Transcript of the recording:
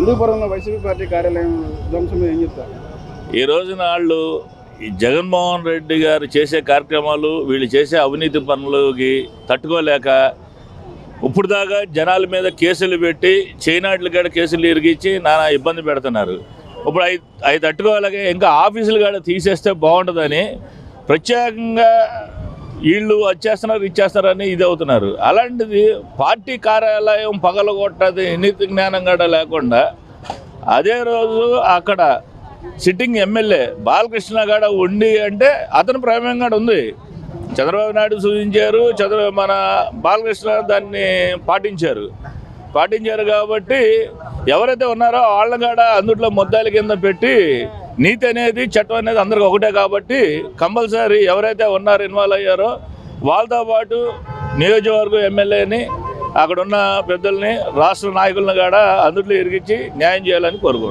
హిందూపురంలో YCP party కార్యాలయం ధ్వంసం మీద ఏం చెప్తారు? ఈ రోజున వాళ్ళు ఈ జగన్మోహన్ రెడ్డి గారు చేసే కార్యక్రమాలు, వీళ్ళు చేసే అవినీతి పనులకి తట్టుకోలేక ఇప్పుడు దాకా జనాల మీద కేసులు పెట్టి చైనాట్ల కాడ కేసులు ఇరిగించి నానా ఇబ్బంది పెడుతున్నారు. ఇప్పుడు అవి తట్టుకోలేక ఇంకా ఆఫీసులు కాడ తీసేస్తే బాగుంటుందని ప్రత్యేకంగా వీళ్ళు వచ్చేస్తున్నారు ఇచ్చేస్తారని ఇది అవుతున్నారు. అలాంటిది పార్టీ కార్యాలయం పగలగొట్టది నీతి జ్ఞానం కూడా లేకుండా అదే రోజు అక్కడ సిట్టింగ్ ఎమ్మెల్యే బాలకృష్ణ గాడ ఉండి అంటే అతని ప్రమేయం కూడా ఉంది. చంద్రబాబు నాయుడు సూచించారు, మన బాలకృష్ణ దాన్ని పాటించారు కాబట్టి ఎవరైతే ఉన్నారో వాళ్ళ కాడ అందుట్లో ముద్దాల కింద పెట్టి నీతి అనేది చట్టం అనేది అందరికి ఒకటే కాబట్టి కంపల్సరీ ఎవరైతే ఉన్నారో ఇన్వాల్వ్ అయ్యారో వాళ్ళతో పాటు నియోజకవర్గం ఎమ్మెల్యేని అక్కడున్న పెద్దల్ని రాష్ట్ర నాయకులను కూడా అందుట్లో ఇరిగించి న్యాయం చేయాలని కోరుకుంటున్నాను.